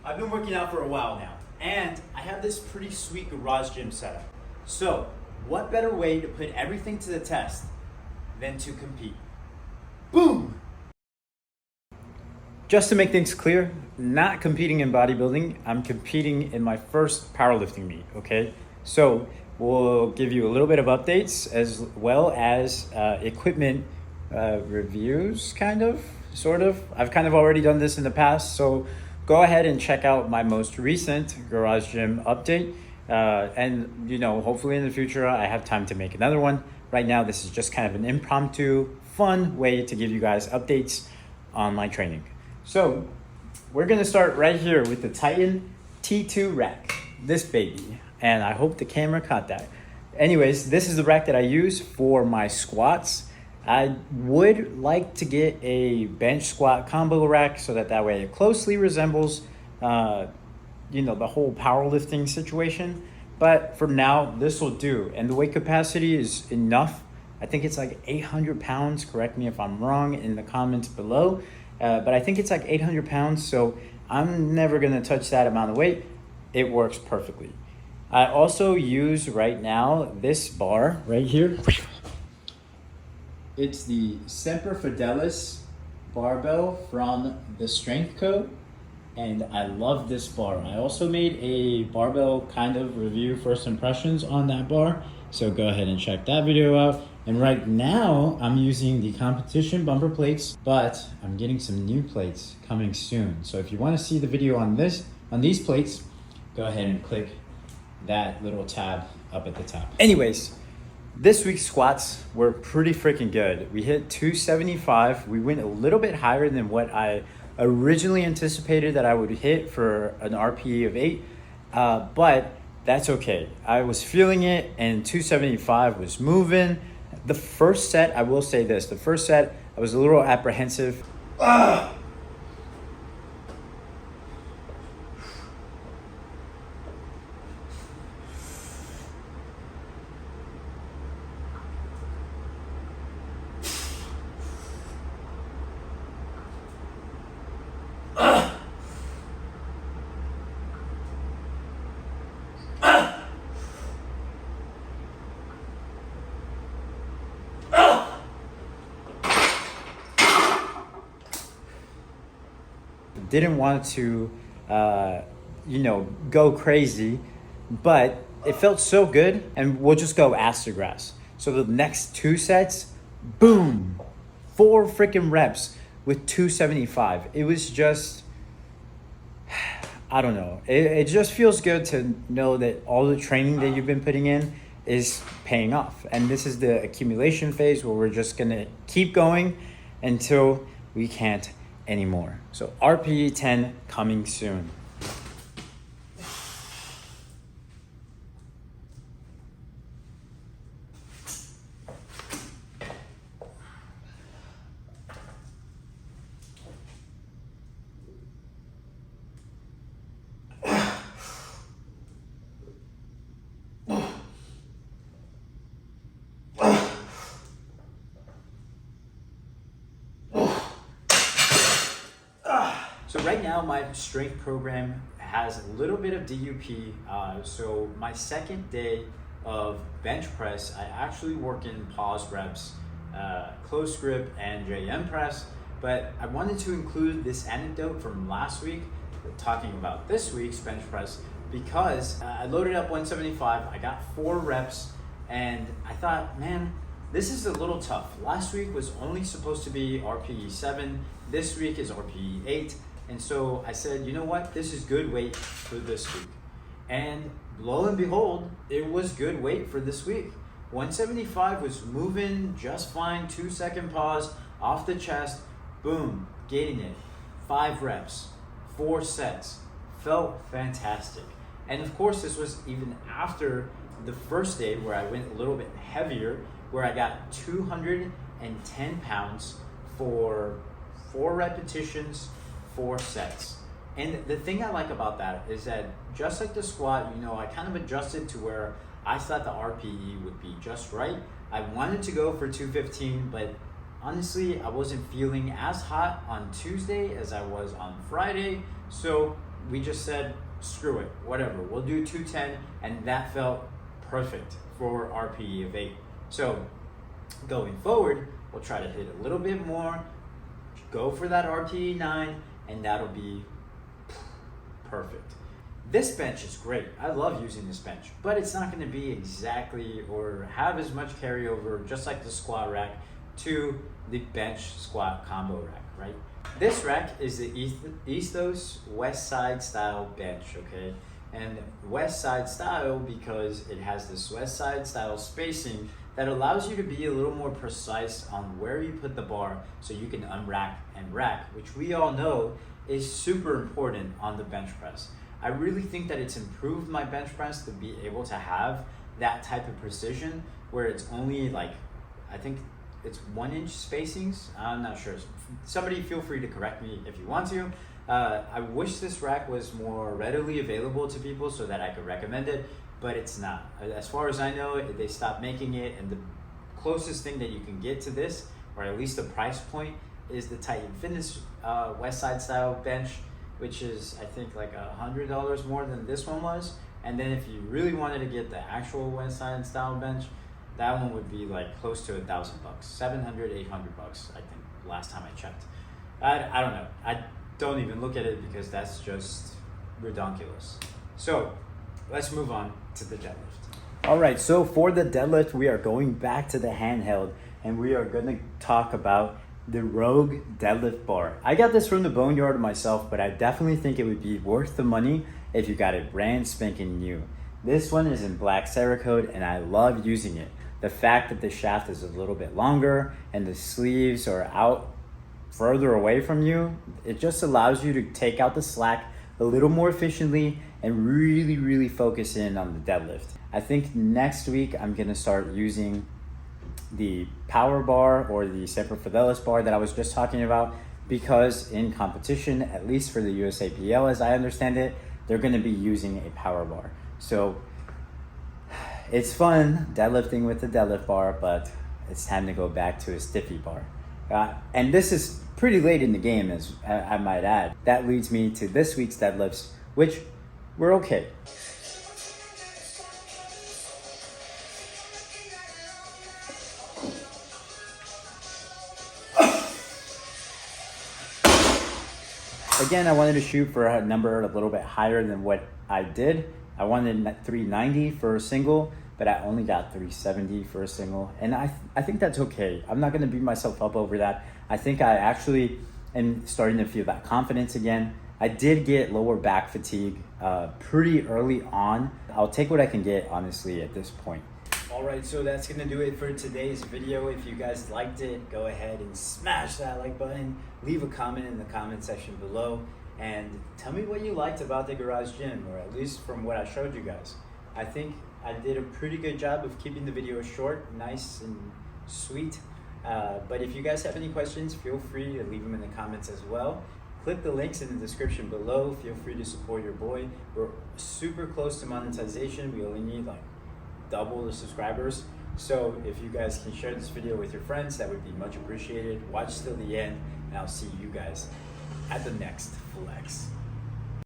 I've been working out for a while now, and I have this pretty sweet garage gym setup. So, what better way to put everything to the test than to compete? Boom! Just to make things clear, not competing in bodybuilding, I'm competing in my first powerlifting meet, okay? So, we'll give you a little bit of updates as well as equipment reviews, sort of. I've kind of already done this in the past, so go ahead and check out my most recent garage gym update. And hopefully in the future I have time to make another one. Right now, this is just kind of an impromptu, fun way to give you guys updates on my training. So we're gonna start right here with the Titan T2 rack, this baby. And I hope the camera caught that. Anyways, this is the rack that I use for my squats. I would like to get a bench squat combo rack so that way it closely resembles, the whole powerlifting situation. But for now, this will do. And the weight capacity is enough. I think it's like 800 pounds. Correct me if I'm wrong in the comments below. But I think it's like 800 pounds. So I'm never gonna touch that amount of weight. It works perfectly. I also use right now this bar right here. It's the Semper Fidelis barbell from the Strength Co. And I love this bar. I also made a barbell kind of review, first impressions on that bar. So go ahead and check that video out. And right now I'm using the competition bumper plates, but I'm getting some new plates coming soon. So if you want to see the video on these plates, go ahead and click that little tab up at the top. Anyways, this week's squats were pretty freaking good. We hit 275. We went a little bit higher than what I originally anticipated that I would hit for an RPE of 8, but that's okay. I was feeling it, and 275 was moving. The first set, I will say this, I was a little apprehensive. Didn't want to, go crazy, but it felt so good, and we'll just go ass to grass. So the next 2 sets, boom, 4 freaking reps with 275. It was just, I don't know. It just feels good to know that all the training that you've been putting in is paying off. And this is the accumulation phase where we're just gonna keep going until we can't anymore. So RPE 10 coming soon. So right now my strength program has a little bit of DUP. So my second day of bench press, I actually work in pause reps, close grip, and JM press. But I wanted to include this anecdote from last week, talking about this week's bench press, because I loaded up 175, I got 4 reps, and I thought, man, this is a little tough. Last week was only supposed to be RPE 7, this week is RPE 8. And so I said, you know what, this is good weight for this week. And lo and behold, it was good weight for this week. 175 was moving just fine, 2-second pause, off the chest, boom, getting it. 5 reps, 4 sets, felt fantastic. And of course, this was even after the first day where I went a little bit heavier, where I got 210 pounds for 4 repetitions, 4 sets. And the thing I like about that is that just like the squat, I kind of adjusted to where I thought the RPE would be just right. I wanted to go for 215, but honestly, I wasn't feeling as hot on Tuesday as I was on Friday. So we just said, screw it, whatever, we'll do 210, and that felt perfect for RPE of 8. So going forward, we'll try to hit a little bit more, go for that RPE 9, and that'll be perfect. This bench is great. I love using this bench, but it's not going to be exactly or have as much carryover, just like the squat rack, to the bench squat combo rack, right? This rack is the Ethos West Side style bench, okay? And West Side style because it has this West Side style spacing that allows you to be a little more precise on where you put the bar so you can unrack and rack, which we all know is super important on the bench press. I really think that it's improved my bench press to be able to have that type of precision where it's only like, I think it's 1 inch spacings. I'm not sure. Somebody feel free to correct me if you want to. I wish this rack was more readily available to people so that I could recommend it, but it's not. As far as I know, they stopped making it, and the closest thing that you can get to this, or at least the price point, is the Titan Fitness West Side style bench, which is I think like $100 more than this one was. And then if you really wanted to get the actual West Side style bench, that one would be like close to $1,000, $700, $800, I think last time I checked. I don't know. I don't even look at it because that's just ridiculous. So let's move on to the deadlift. All right, so for the deadlift, we are going back to the handheld, and we are gonna talk about the Rogue deadlift bar. I got this from the Boneyard myself, but I definitely think it would be worth the money if you got it brand spanking new. This one is in black Cerakote, and I love using it. The fact that the shaft is a little bit longer and the sleeves are out further away from you, it just allows you to take out the slack a little more efficiently and really focus in on the deadlift. I think next week I'm gonna start using the power bar or the Semper Fidelis bar that I was just talking about, because in competition, at least for the USAPL as I understand it, they're going to be using a power bar. So it's fun deadlifting with the deadlift bar, but it's time to go back to a stiffy bar. And this is pretty late in the game, as I might add. That leads me to this week's deadlifts, which were okay. Again, I wanted to shoot for a number a little bit higher than what I did. I wanted 390 for a single, but I only got 370 for a single. And I think that's okay. I'm not gonna beat myself up over that. I think I actually am starting to feel that confidence again. I did get lower back fatigue pretty early on. I'll take what I can get, honestly, at this point. All right, so that's gonna do it for today's video. If you guys liked it, go ahead and smash that like button. Leave a comment in the comment section below and tell me what you liked about the garage gym, or at least from what I showed you guys. I think I did a pretty good job of keeping the video short, nice and sweet. But if you guys have any questions, feel free to leave them in the comments as well. Click the links in the description below. Feel free to support your boy. We're super close to monetization. We only need like double the subscribers. So if you guys can share this video with your friends, that would be much appreciated. Watch till the end, and I'll see you guys at the next flex.